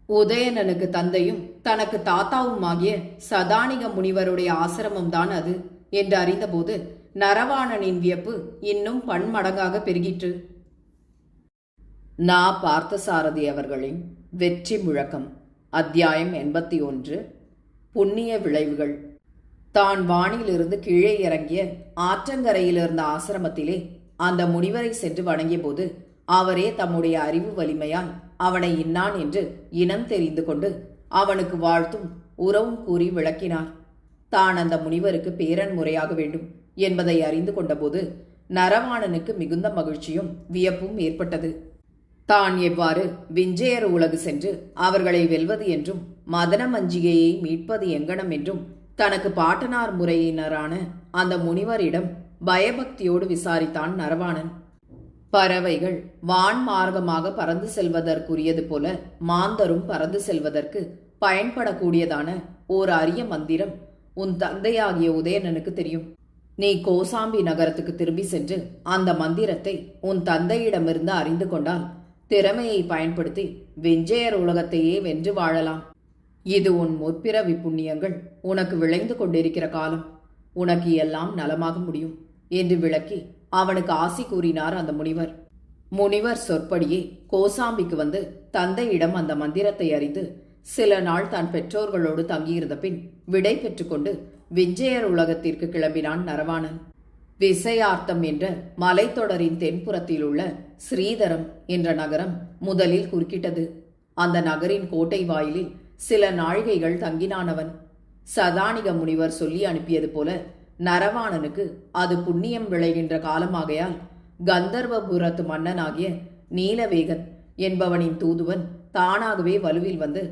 உதயணனுக்கு தந்தையும் தனக்கு தாத்தாவுமாகிய சதானிக முனிவருடைய ஆசிரமம்தான் அது என்று அறிந்தபோது நரவாணனின் வியப்பு இன்னும் பன்மடங்காக பெருகிற்று. நா. பார்த்தசாரதி அவர்களின் வெற்றி முழக்கம். அத்தியாயம் 81. புண்ணிய விளைவுகள். தான் வானிலிருந்து கீழே இறங்கிய ஆற்றங்கரையில் இருந்த ஆசிரமத்திலே அந்த முனிவரை சென்று வணங்கிய போது அவரே தம்முடைய அறிவு வலிமையால் அவனை இன்னான் என்று இனம் தெரிந்து கொண்டு அவனுக்கு வாழ்த்தும் உறவும் கூறி விளக்கினார். தான் அந்த முனிவருக்கு பேரன் முறையாக வேண்டும் என்பதை அறிந்து கொண்டபோது நரவாணனுக்கு மிகுந்த மகிழ்ச்சியும் வியப்பும் ஏற்பட்டது. தான் எவ்வாறு விஞ்சையர் உலகு சென்று அவர்களை வெல்வது என்றும் மதன மஞ்சிகையை மீட்பது எங்கனம் என்றும் தனக்கு பாட்டனார் முறையினரான அந்த முனிவரிடம் பயபக்தியோடு விசாரித்தான் நரவாணன். பறவைகள் வான் மார்க்கமாக பறந்து செல்வதற்குரியது போல மாந்தரும் பறந்து செல்வதற்கு பயன்படக்கூடியதான ஓர் அரிய மந்திரம் உன் தந்தையாகிய உதயணனுக்கு தெரியும். நீ கோசாம்பி நகரத்துக்கு திரும்பி சென்று அந்த மந்திரத்தை உன் தந்தையிடமிருந்து அறிந்து கொண்டால் திறமையை பயன்படுத்தி விஞ்சையர் உலகத்தையே வென்று வாழலாம். இது உன் முற்பிறவி புண்ணியங்கள் உனக்கு விளைந்து கொண்டிருக்கிற காலம். உனக்கு எல்லாம் நலமாக முடியும் என்று விளக்கி அவனுக்கு ஆசி கூறினார் அந்த முனிவர். முனிவர் சொற்படியே கோசாம்பிக்கு வந்து தந்தையிடம் அந்த மந்திரத்தை அறிந்து சில நாள் தன் பெற்றோர்களோடு தங்கியிருந்த பின் விடை பெற்றுக்கொண்டு விஞ்சையர் உலகத்திற்கு கிளம்பினான் நரவாணன். விசயார்த்தம் என்ற மலைத்தொடரின் தென்புறத்தில் உள்ள ஸ்ரீதரம் என்ற நகரம் முதலில் குறுக்கிட்டது. அந்த நகரின் கோட்டை வாயிலில் சில நாழிகைகள் தங்கினானவன். சதானிக முனிவர் சொல்லி அனுப்பியது போல நரவாணனுக்கு அது புண்ணியம் விளைகின்ற காலமாகையால் கந்தர்வபுரத்து மன்னனாகிய நீலவேகன் என்பவனின் தூதுவன் தானாகவே வலுவில் வந்து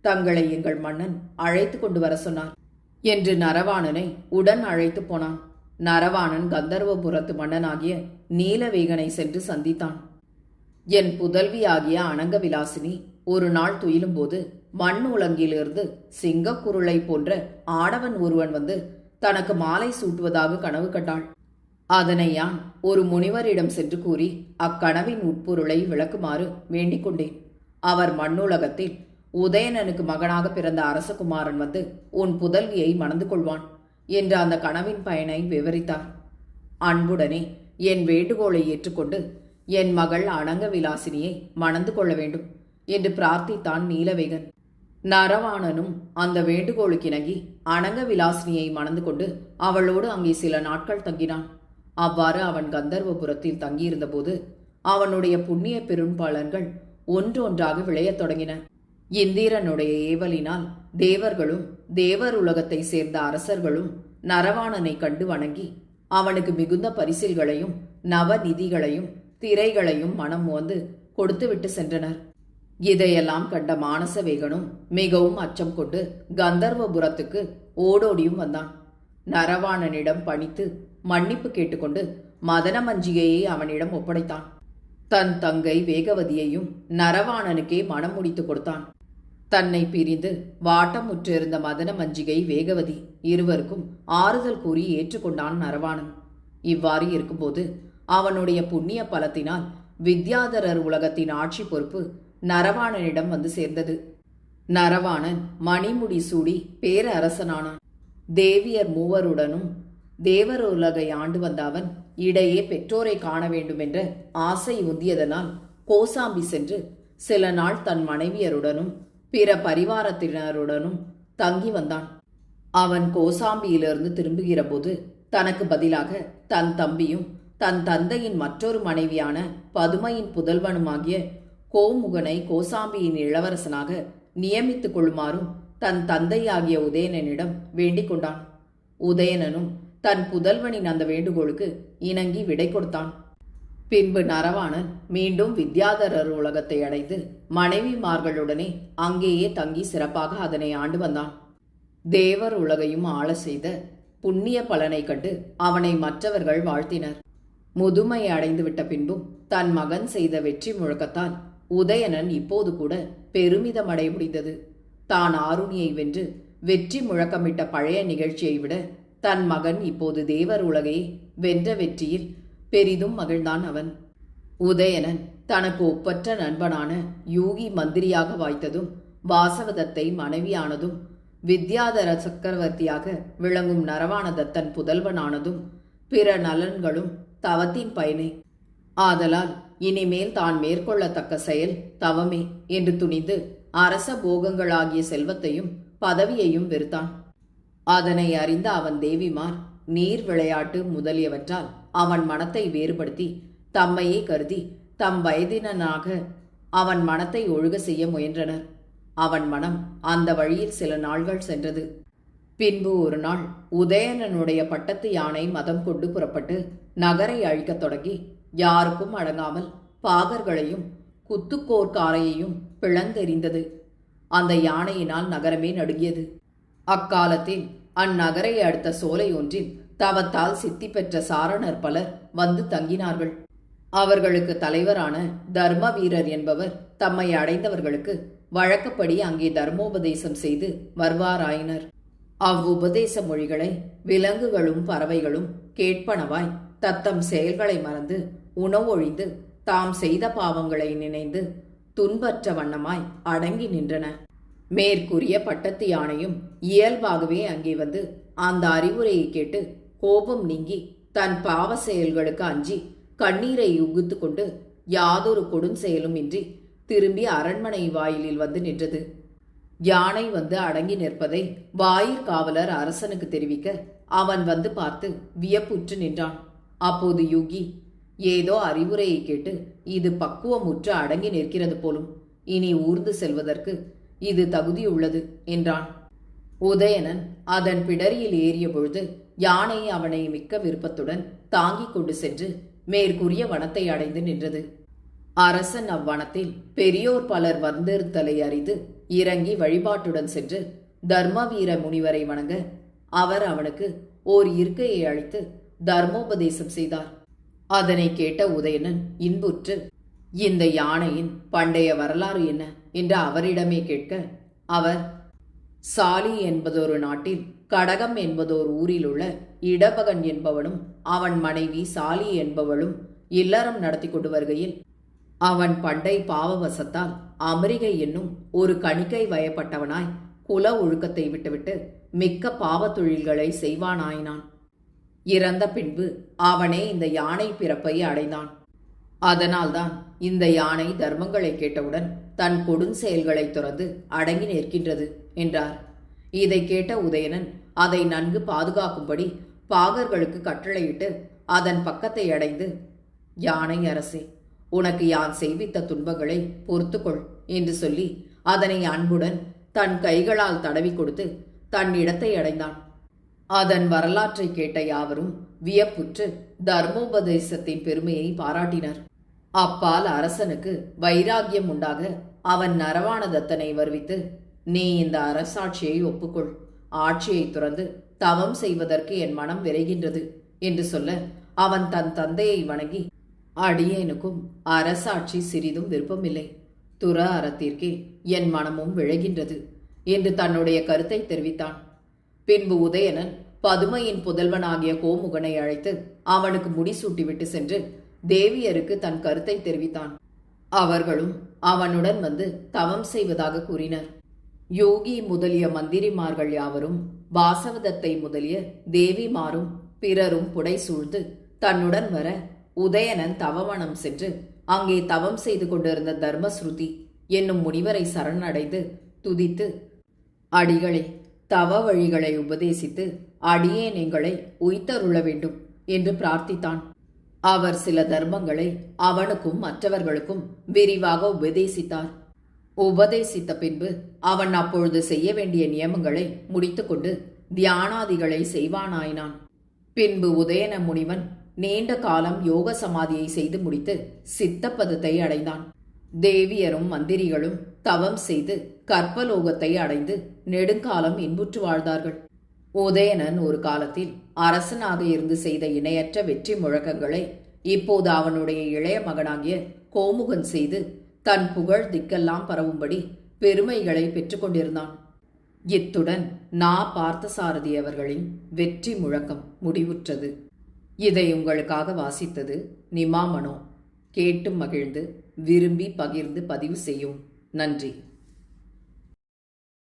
தங்களை எங்கள் மன்னன் அழைத்து கொண்டு வர சொன்னார் என்று நரவாணனை உடன் அழைத்து போனான். நரவாணன் கந்தர்வபுரத்து மன்னனாகிய நீலவேகனை சென்று சந்தித்தான். என் புதல்வியாகிய அனங்க விலாசினி ஒரு நாள் துயிலும்போது மண் உலங்கிலிருந்து சிங்கக்குருளை போன்ற ஆடவன் ஒருவன் வந்து தனக்கு மாலை சூட்டுவதாக கனவு கண்டாள். அதனை யான் ஒரு முனிவரிடம் சென்று கூறி அக்கனவின் உட்பொருளை விளக்குமாறு வேண்டிக் கொண்டேன். அவர் மண்ணுலகத்தில் உதயணனுக்கு மகனாக பிறந்த அரசகுமாரன் வந்து உன் புதல்வியை மணந்து கொள்வான் என்று அந்த கனவின் பயனை விவரித்தார். அன்புடனே என் வேண்டுகோளை ஏற்றுக்கொண்டு என் மகள் அனங்க விலாசினியை மணந்து கொள்ள வேண்டும் என்று பிரார்த்தித்தான் நீலவேகன். நரவாணனும் அந்த வேண்டுகோளுக்கிணங்கி அனங்க விலாசினியை மணந்து கொண்டு அவளோடு அங்கே சில நாட்கள் தங்கினான். அவ்வாறு அவன் கந்தர்வபுரத்தில் தங்கியிருந்த போது அவனுடைய புண்ணிய பெரும்பலன்கள் ஒன்றொன்றாக விளையத் தொடங்கின. இந்திரனுடைய ஏவலினால் தேவர்களும் தேவர் உலகத்தை சேர்ந்த அரசர்களும் நரவாணனை கண்டு வணங்கி அவனுக்கு மிகுந்த பரிசில்களையும் நவநிதிகளையும் திரைகளையும் மனம் வந்து கொடுத்துவிட்டு சென்றனர். இதையெல்லாம் கண்ட மானசவேகனும் மிகவும் அச்சம் கொண்டு கந்தர்வபுரத்துக்கு ஓடோடியும் வந்தான். நரவாணனிடம் பணித்து மன்னிப்பு கேட்டுக்கொண்டு மதன மஞ்சிகையை அவனிடம் ஒப்படைத்தான். தன் தங்கை வேகவதியையும் நரவாணனுக்கே மனம் முடித்து கொடுத்தான். தன்னை பிரிந்து வாட்டமுற்றிருந்த மதன மஞ்சிகை வேகவதி இருவருக்கும் ஆறுதல் கூறி ஏற்றுக்கொண்டான் நரவாணன். இவ்வாறு இருக்கும்போது அவனுடைய புண்ணிய பலத்தினால் வித்யாதரர் உலகத்தின் ஆட்சி பொறுப்பு நரவாணனிடம் வந்து சேர்ந்தது. நரவாணன் மணிமுடி சூடி பேரரசனானான். தேவியர் மூவருடனும் தேவர் உலகை ஆண்டு வந்த அவன் இடையே பெற்றோரை காண வேண்டுமென்ற ஆசை உந்தியதனால் கோசாம்பி சென்று சில நாள் தன் மனைவியருடனும் பிற பரிவாரத்தினருடனும் தங்கி வந்தான். அவன் கோசாம்பியிலிருந்து திரும்புகிற போது தனக்கு பதிலாக தன் தம்பியும் தன் தந்தையின் மற்றொரு மனைவியான பதுமையின் புதல்வனுமாகிய கோமுகனை கோசாம்பியின் இளவரசனாக நியமித்துக் கொள்ளுமாறும் தன் தந்தையாகிய உதயணனிடம் வேண்டிக் கொண்டான். உதயணனும் தன் புதல்வனின் அந்த வேண்டுகோளுக்கு இணங்கி விடை கொடுத்தான். பின்பு நரவாணன் மீண்டும் வித்யாதரர் உலகத்தை அடைந்து மனைவிமார்களுடனே அங்கேயே தங்கி சிறப்பாக அதனை ஆண்டு வந்தான். தேவர் உலகையும் ஆள செய்த புண்ணிய பலனை கண்டு அவனை மற்றவர்கள் வாழ்த்தினர். முதுமை அடைந்துவிட்ட பின்பும் தன் மகன் செய்த வெற்றி முழக்கத்தால் உதயணன் இப்போது கூட பெருமிதம் அடைய முடிந்தது. தான் ஆருணியை வென்று வெற்றி முழக்கமிட்ட பழைய நிகழ்ச்சியை விட தன் மகன் இப்போது தேவர் உலகை வென்ற வெற்றியில் பெரிதும் மகிழ்ந்தான் அவன். உதயணன் தனக்கு ஒப்பற்ற நண்பனான யூகி மந்திரியாக வாய்த்ததும், வாசவதத்தை மனைவியானதும், வித்யாதர சக்கரவர்த்தியாக விளங்கும் நரவாணதத்தன் புதல்வனானதும் பிற நலன்களும் தவத்தின் பயனே. ஆதலால் இனிமேல் தான் மேற்கொள்ளத்தக்க செயல் தவமே என்று துணிந்து அரச போகங்களாகிய செல்வத்தையும் பதவியையும் வெறுத்தான். அதனை அறிந்த அவன் தேவிமார் நீர் விளையாட்டு முதலியவற்றால் அவன் மனத்தை வேறுபடுத்தி தம்மையே கருதி தம் வயதினனாக அவன் மனத்தை ஒழுக செய்ய முயன்றனர். அவன் மனம் அந்த வழியில் சில நாள்கள் சென்றது. பின்பு ஒரு நாள் உதயணனுடைய பட்டத்து யானை மதம் கொண்டு புறப்பட்டு நகரை அழிக்கத் தொடங்கி யாருக்கும் அடங்காமல் பாகர்களையும் குத்துக்கோர்காரையையும் பிளந்தெறிந்தது. அந்த யானையினால் நகரமே நடுங்கியது. அக்காலத்தில் அந்நகரை அடுத்த சோலை ஒன்றில் தவத்தால் சித்தி பெற்ற சாரணர் பலர் வந்து தங்கினார்கள். அவர்களுக்கு தலைவரான தர்ம வீரர் என்பவர் தம்மை அடைந்தவர்களுக்கு வழக்கப்படி அங்கே தர்மோபதேசம் செய்து வருவாராயினர். அவ்வுபதேச மொழிகளை விலங்குகளும் பறவைகளும் கேட்பனவாய் தத்தம் செயல்களை மறந்து உணவொழிந்து தாம் செய்த பாவங்களை நினைந்து துன்பற்ற வண்ணமாய் அடங்கி நின்றன. மேற்கூறிய பட்டத்து யானையும் இயல்பாகவே அங்கே வந்து அந்த அறிவுரையை கேட்டு கோபம் நீங்கி தன் பாவ செயல்களுக்கு அஞ்சி கண்ணீரை உகுத்து கொண்டு யாதொரு கொடுஞ்செயலும் இன்றி திரும்பி அரண்மனை வாயிலில் வந்து நின்றது. யானை வந்து அடங்கி நிற்பதை வாயிற்காவலர் அரசனுக்கு தெரிவிக்க அவன் வந்து பார்த்து வியப்புற்று நின்றான். அப்போது யூகி, ஏதோ அறிவுரையை கேட்டு இது பக்குவமுற்று அடங்கி நிற்கிறது போலும், இனி ஊர்ந்து செல்வதற்கு இது தகுதியுள்ளது என்றான். உதயணன் அதன் பிடரியில் ஏறிய பொழுது யானை அவனை மிக்க விருப்பத்துடன் தாங்கிக் கொண்டு சென்று மேற்கூறிய வனத்தை அடைந்து நின்றது. அரசன் அவ்வனத்தில் பெரியோர் பலர் வந்திருத்தலை அறிந்து இறங்கி வழிபாட்டுடன் சென்று தர்மவீர முனிவரை வணங்க அவர் அவனுக்கு ஓர் இருக்கையை அளித்து தர்மோபதேசம் செய்தார். அதனை கேட்ட உதயணன் இன்புற்று, இந்த யானையின் பண்டைய வரலாறு என்ன என்று அவரிடமே கேட்க அவர், சாலி என்பதொரு நாட்டில் கடகம் என்பதோர் ஊரில் உள்ள இடபகன் என்பவனும் அவன் மனைவி சாலி என்பவளும் இல்லறம் நடத்தி கொண்டு வருகையில் அவன் பண்டை பாவவசத்தால் அமெரிகை என்னும் ஒரு கணிக்கை வயப்பட்டவனாய் குல ஒழுக்கத்தை விட்டுவிட்டு மிக்க பாவத் தொழில்களை செய்வானாயினான். இறந்த பின்பு அவனே இந்த யானை பிறப்பை அடைந்தான். அதனால்தான் இந்த யானை தர்மங்களை கேட்டவுடன் தன் கொடுஞ்செயல்களை துறந்து அடங்கி நிற்கின்றது என்றார். இதை கேட்ட உதயணன் அதை நன்கு பாதுகாக்கும்படி பாகர்களுக்கு கட்டளையிட்டு அதன் பக்கத்தை அடைந்து, யானை அரசே, உனக்கு யான் செய்வித்த துன்பங்களை பொறுத்துக்கொள் என்று சொல்லி அதனை அன்புடன் தன் கைகளால் தடவி கொடுத்து தன் இடத்தை அடைந்தான். அதன் வரலாற்றை கேட்ட யாவரும் வியப்புற்று தர்மோபதேசத்தின் பெருமையை பாராட்டினர். அப்பால் அரசனுக்கு வைராகியம் உண்டாக அவன் நரவாணதத்தனை வருவித்து, நீ இந்த அரசாட்சியை ஒப்புக்கொள், ஆட்சியை துறந்து தவம் செய்வதற்கு என் மனம் விரைகின்றது என்று சொல்ல அவன் தன் தந்தையை வணங்கி, அடியேனுக்கும் அரசாட்சி சிறிதும் விருப்பமில்லை, துற அறத்திற்கே என் மனமும் விழைகின்றது என்று தன்னுடைய கருத்தை தெரிவித்தான். பின்பு உதயணன் பதுமையின் புதல்வனாகிய கோமுகனை அழைத்து அவனுக்கு முடிசூட்டிவிட்டு சென்று தேவியருக்கு தன் கருத்தை தெரிவித்தான். அவர்களும் அவனுடன் வந்து தவம் செய்வதாக கூறினர். யோகி முதலிய மந்திரிமார்கள் யாவரும் வாசவதத்தை முதலிய தேவிமாரும் பிறரும் புடை சூழ்ந்து தன்னுடன் வர உதயணன் தவவனம் சென்று அங்கே தவம் செய்து கொண்டிருந்த தர்மஸ்ருதி என்னும் முனிவரை சரணடைந்து துதித்து, அடிகளே, தவ வழிகளை உபதேசித்து அடியேன் எங்களை உய்தருள வேண்டும் என்று பிரார்த்தித்தான். அவர் சில தர்மங்களை அவனுக்கும் மற்றவர்களுக்கும் விரிவாக உபதேசித்தார். உபதேசித்த பின்பு அவன் அப்பொழுது செய்ய வேண்டிய நியமங்களை முடித்துக்கொண்டு தியானாதிகளை செய்வானாயினான். பின்பு உதயண முனிவன் நீண்ட காலம் யோக சமாதியை செய்து முடித்து சித்தப்பதத்தை அடைந்தான். தேவியரும் மந்திரிகளும் தவம் செய்து கற்பலோகத்தை அடைந்து நெடுங்காலம் இன்புற்று வாழ்ந்தார்கள். உதயணன் ஒரு காலத்தில் அரசனாக இருந்து செய்த இணையற்ற வெற்றி முழக்கங்களை இப்போது அவனுடைய இளைய மகனாகிய கோமுகன் செய்து தன் புகழ் திக்கெல்லாம் பரவும்படி பெருமைகளை பெற்றுக்கொண்டிருந்தான். இத்துடன் பார்த்தசாரதி அவர்களின் வெற்றி முழக்கம் முடிவுற்றது. இதை உங்களுக்காக வாசித்தது நிமா மனோ. கேட்டு மகிழ்ந்து விரும்பி பகிர்ந்து பதிவு செய்யும். நன்றி.